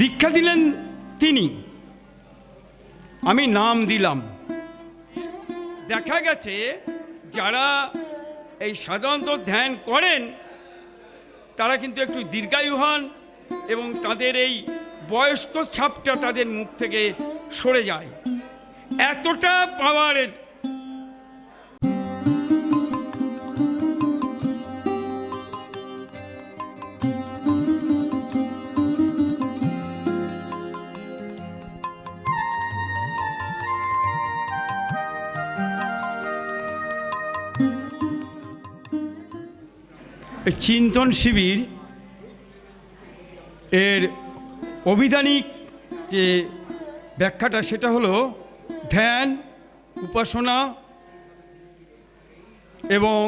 দীক্ষা দিলেন তিনি, আমি নাম দিলাম। দেখা গেছে যারা এই সাধারণত ধ্যান করেন তারা কিন্তু একটু দীর্ঘায়ু হন এবং তাদের এই বয়স্ক ছাপটা তাদের মুখ থেকে সরে যায়। এতটা পাওয়ারের চিন্তন শিবির এর অভিধানিক যে ব্যাখ্যাটা সেটা হলো ধ্যান, উপাসনা এবং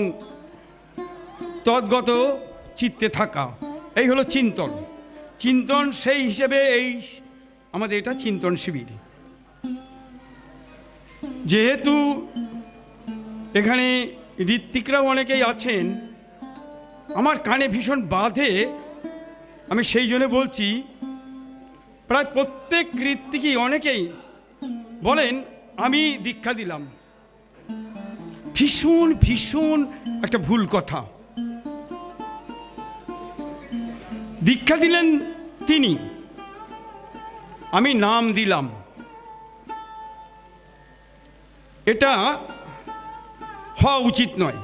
তদ্গত চিত্তে থাকা, এই হলো চিন্তন। চিন্তন সেই হিসেবে এই আমাদের এটা চিন্তন শিবির। যেহেতু এখানে ঋত্বিকরাও অনেকেই আছেন, আমার কানে ভীষণ বাধে, আমি সেই জন্য বলছি। প্রায় প্রত্যেক ঋত্বিকই অনেকেই বলেন আমি দীক্ষা দিলাম। ভীষণ ভীষণ একটা ভুল কথা। দীক্ষা দিলেন তিনি, আমি নাম দিলাম। এটা হওয়া উচিত নয়।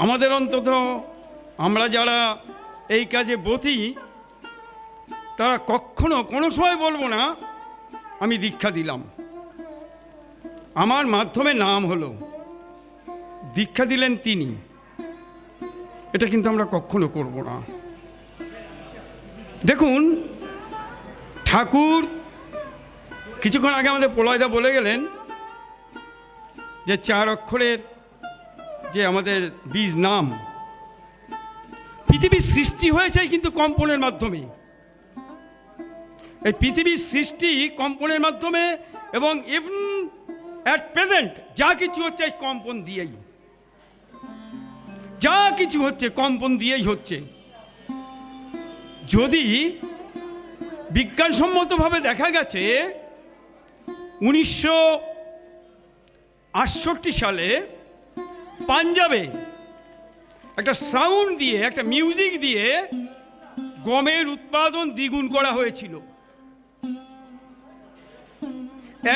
আমাদের অন্তত আমরা যারা এই কাজে বতি তারা কখনো কোনো সময় বলবো না আমি দীক্ষা দিলাম, আমার মাধ্যমে নাম হলো। দীক্ষা দিলেন তিনি, এটা কিন্তু আমরা কখনো করব না। দেখুন, ঠাকুর কিছুক্ষণ আগে আমাদের প্রলয়দা বলে গেলেন যে 4 অক্ষরের যে আমাদের বীজ নাম, পৃথিবীর সৃষ্টি হয়েছে কিন্তু কম্পনের মাধ্যমে। এই পৃথিবীর সৃষ্টি কম্পনের মাধ্যমে, এবং ইভেন অ্যাট প্রেজেন্ট যা কিছু হচ্ছে এই কম্পন দিয়েই, যা কিছু হচ্ছে কম্পন দিয়েই হচ্ছে। যদি বিজ্ঞানসম্মতভাবে দেখা গেছে 1968 সালে পাঞ্জাবে একটা সাউন্ড দিয়ে, একটা মিউজিক দিয়ে গমের উৎপাদন দ্বিগুণ করা হয়েছিল।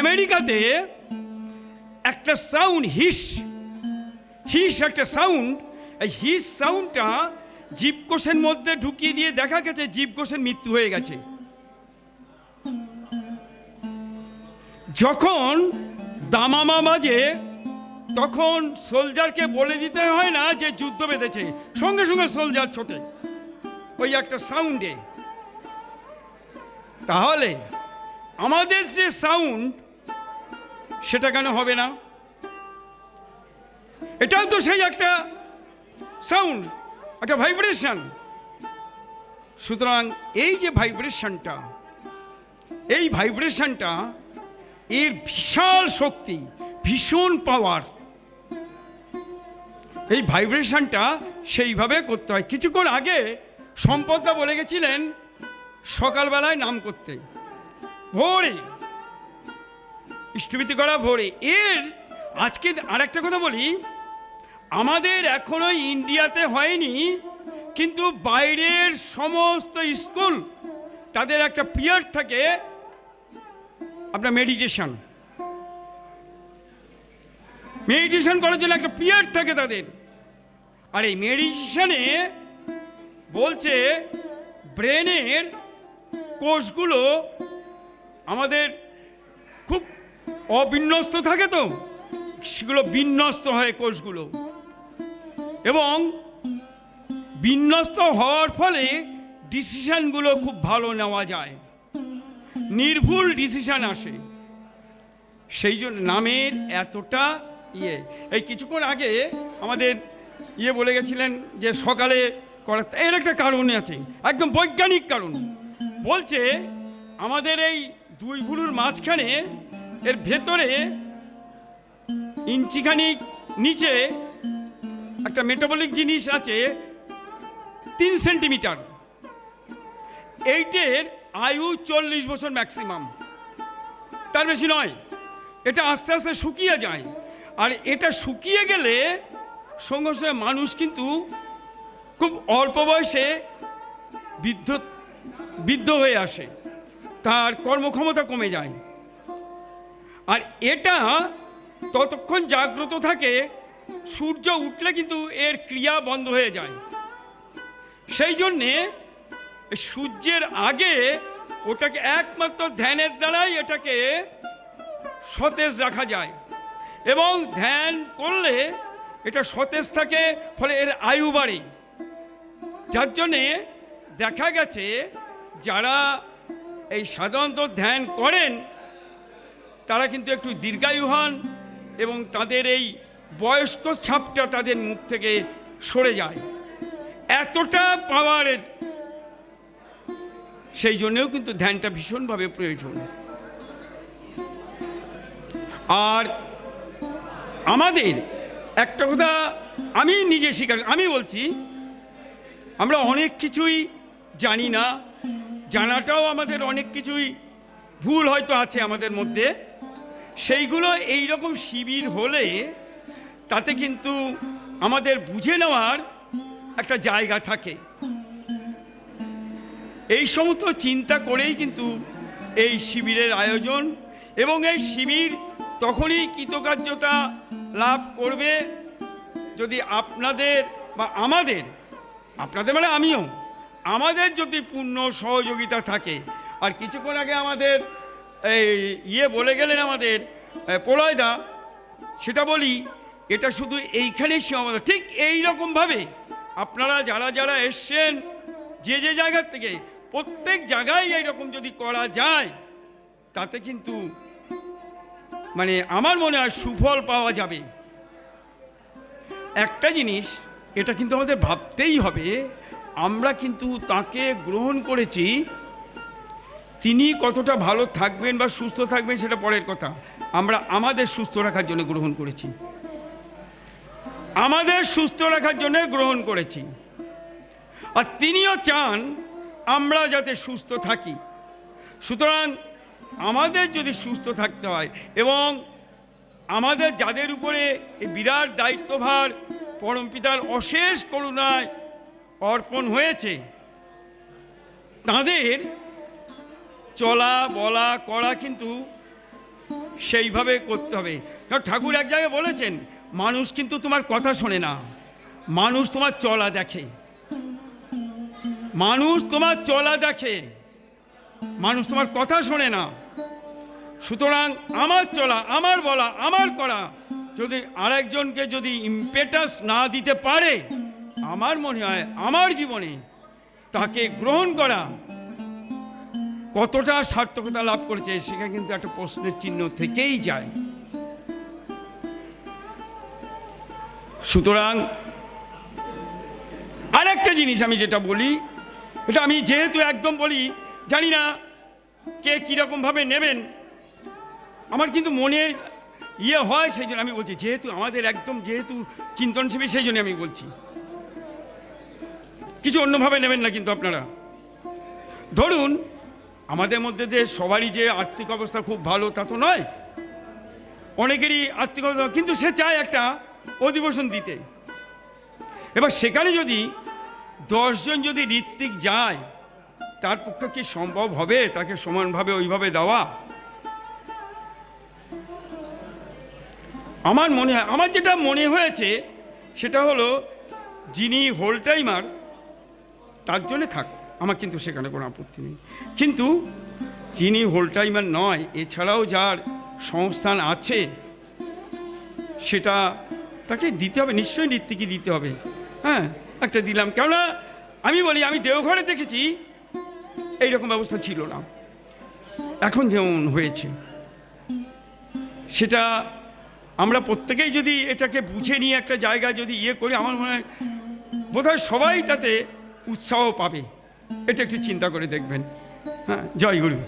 আমেরিকাতে একটা সাউন্ড, হিস একটা সাউন্ড, এই হিস সাউন্ডটা জীবকোষের মধ্যে ঢুকিয়ে দিয়ে দেখা গেছে জীবকোষের মৃত্যু হয়ে গেছে। যখন দামামা বাজে তখন সোলজারকে বলে দিতে হয় না যে যুদ্ধ বেঁধেছে, সঙ্গে সঙ্গে সোলজার ছোটে ওই একটা সাউন্ডে। তাহলে আমাদের যে সাউন্ড সেটা কেন হবে না? এটাও তো সেই একটা সাউন্ড, একটা ভাইব্রেশন। সুতরাং এই যে ভাইব্রেশনটা, এই ভাইব্রেশনটা এর বিশাল শক্তি, ভীষণ পাওয়ার। এই ভাইব্রেশনটা সেইভাবে করতে হয়। কিছুক্ষণ আগে সম্পদদা বলে গেছিলেন সকালবেলায় নাম করতে, ভোরে ইষ্টভীতি করা ভোরে। এর আজকে আরেকটা কথা বলি, আমাদের এখনো ইন্ডিয়াতে হয়নি, কিন্তু বাইরের সমস্ত স্কুল তাদের একটা পিরিয়ড থাকে আপনার মেডিটেশন করার জন্য একটা পিরিয়ড থাকে তাদের। আর এই মেডিটেশনে বলছে ব্রেনের কোষগুলো আমাদের খুব অবিন্যস্ত থাকে, তো সেগুলো বিন্যস্ত হয় কোষগুলো, এবং বিন্যস্ত হওয়ার ফলে ডিসিশনগুলো খুব ভালো নেওয়া যায়, নির্ভুল ডিসিশন আসে। সেই জন্য নামের এতটা এই কিছুক্ষণ আগে আমাদের বলে গেছিলেন যে সকালে করা, এর একটা কারণ আছে, একদম বৈজ্ঞানিক কারণ। বলছে আমাদের এই 2 ভুরুর মাঝখানে এর ভেতরে ইঞ্চিখানিক নিচে একটা মেটাবলিক জিনিস আছে 3 সেন্টিমিটার। এইটের আয়ু 40 বছর ম্যাক্সিমাম, তার বেশি নয়। এটা আস্তে আস্তে শুকিয়ে যায়, আর এটা শুকিয়ে গেলে সঙ্গে সঙ্গে মানুষ কিন্তু খুব অল্প বয়সে বৃদ্ধ হয়ে আসে, তার কর্মক্ষমতা কমে যায়। আর এটা ততক্ষণ জাগ্রত থাকে, সূর্য উঠলে কিন্তু এর ক্রিয়া বন্ধ হয়ে যায়। সেই জন্যে সূর্যের আগে ওটাকে একমাত্র ধ্যানের দ্বারাই এটাকে সতেজ রাখা যায়, এবং ধ্যান করলে এটা সতেজ থাকে, ফলে এর আয়ু বাড়ে। যার জন্যে দেখা গেছে যারা এই সাধারণত ধ্যান করেন তারা কিন্তু একটু দীর্ঘায়ু হন, এবং তাদের এই বয়স্ক ছাপটা তাদের মুখ থেকে সরে যায়, এতটা পাওয়ারের। সেই জন্যেও কিন্তু ধ্যানটা ভীষণভাবে প্রয়োজন। আর আমাদের একটা কথা আমি নিজে আমি বলছি, আমরা অনেক কিছুই জানি না, জানাটাও আমাদের অনেক কিছুই ভুল হয়তো আছে আমাদের মধ্যে। সেইগুলো এই রকম শিবির হলে তাতে কিন্তু আমাদের বুঝে নেওয়ার একটা জায়গা থাকে। এই সমস্ত চিন্তা করেই কিন্তু এই শিবিরের আয়োজন, এবং এই শিবির তখনই কৃতকার্যতা লাভ করবে যদি আপনাদের বা আপনাদের মানে আমিও, আমাদের যদি পূর্ণ সহযোগিতা থাকে। আর কিছুক্ষণ আগে আমাদের এই বলে গেলেন আমাদের প্রলয়দা, সেটা বলি, এটা শুধু এইখানেই সীমাবদ্ধ। ঠিক এই রকমভাবে আপনারা যারা যারা এসছেন যে যে জায়গার থেকে, প্রত্যেক জায়গায় এইরকম যদি করা যায় তাতে কিন্তু মানে আমার মনে হয় সুফল পাওয়া যাবে। একটা জিনিস এটা কিন্তু আমাদের ভাবতেই হবে, আমরা কিন্তু তাকে গ্রহণ করেছি, তিনি কতটা ভালো থাকবেন বা সুস্থ থাকবেন সেটা পরের কথা। আমরা আমাদের সুস্থ রাখার জন্য গ্রহণ করেছি, আমাদের সুস্থ রাখার জন্য গ্রহণ করেছি, আর তিনিও চান আমরা যাতে সুস্থ থাকি। সুতরাং আমাদের যদি সুস্থ থাকতে হয়, এবং আমাদের যাদের উপরে এই বিরাট দায়িত্বভার পরমপিতার অশেষ করুণায় অর্পণ হয়েছে, তাদের চলা বলা করা কিন্তু সেইভাবে করতে হবে। কারণ ঠাকুর এক জায়গায় বলেছেন, মানুষ কিন্তু তোমার কথা শোনে না, মানুষ তোমার চলা দেখে। মানুষ তোমার চলা দেখে, মানুষ তোমার কথা শোনে না। সুতরাং আমার চলা, আমার বলা, আমার করা যদি আরেকজনকে যদি ইম্পেটাস না দিতে পারে, আমার মনে হয় আমার জীবনে তাকে গ্রহণ করা কতটা সার্থকতা লাভ করেছে সেখানে কিন্তু একটা প্রশ্নের চিহ্ন থেকেই যায়। সুতরাং আরেকটা জিনিস আমি যেটা বলি, এটা আমি যেহেতু একদম বলি, জানি না কে কীরকমভাবে নেবেন, আমার কিন্তু মনে হয়, সেই জন্য আমি বলছি, যেহেতু আমাদের একদম যেহেতু চিন্তন শিবির, সেই জন্য আমি বলছি, কিছু অন্যভাবে নেবেন না কিন্তু আপনারা। ধরুন আমাদের মধ্যে যে সবারই যে আর্থিক অবস্থা খুব ভালো তা তো নয়, অনেকেরই আর্থিক অবস্থা, কিন্তু সে চায় একটা অধিবেশন দিতে। এবার সেখানে যদি 10 জন যদি ঋত্বিক যায়, তার পক্ষে কি সম্ভব হবে তাকে সমানভাবে ওইভাবে দেওয়া? আমার মনে হয়, আমার যেটা মনে হয়েছে সেটা হলো, যিনি হোল টাইমার তার জন্যে থাক, আমার কিন্তু সেখানে কোনো আপত্তি নেই। কিন্তু যিনি হোল টাইমার নয়, এছাড়াও যার সংস্থান আছে, সেটা তাকে দিতে হবে, নিশ্চয়ই ঋত্বিকই দিতে হবে। হ্যাঁ, একটা দিলাম। কেননা আমি বলি, আমি দেওঘরে দেখেছি এইরকম ব্যবস্থা ছিল না, এখন যেমন হয়েছে। সেটা আমরা প্রত্যেকেই যদি এটাকে বুঝে নিয়ে একটা জায়গায় যদি করি, আমার মনে হয় বোধহয় সবাই তাতে উৎসাহ পাবে। এটা একটু চিন্তা করে দেখবেন। হ্যাঁ, জয় গুরু।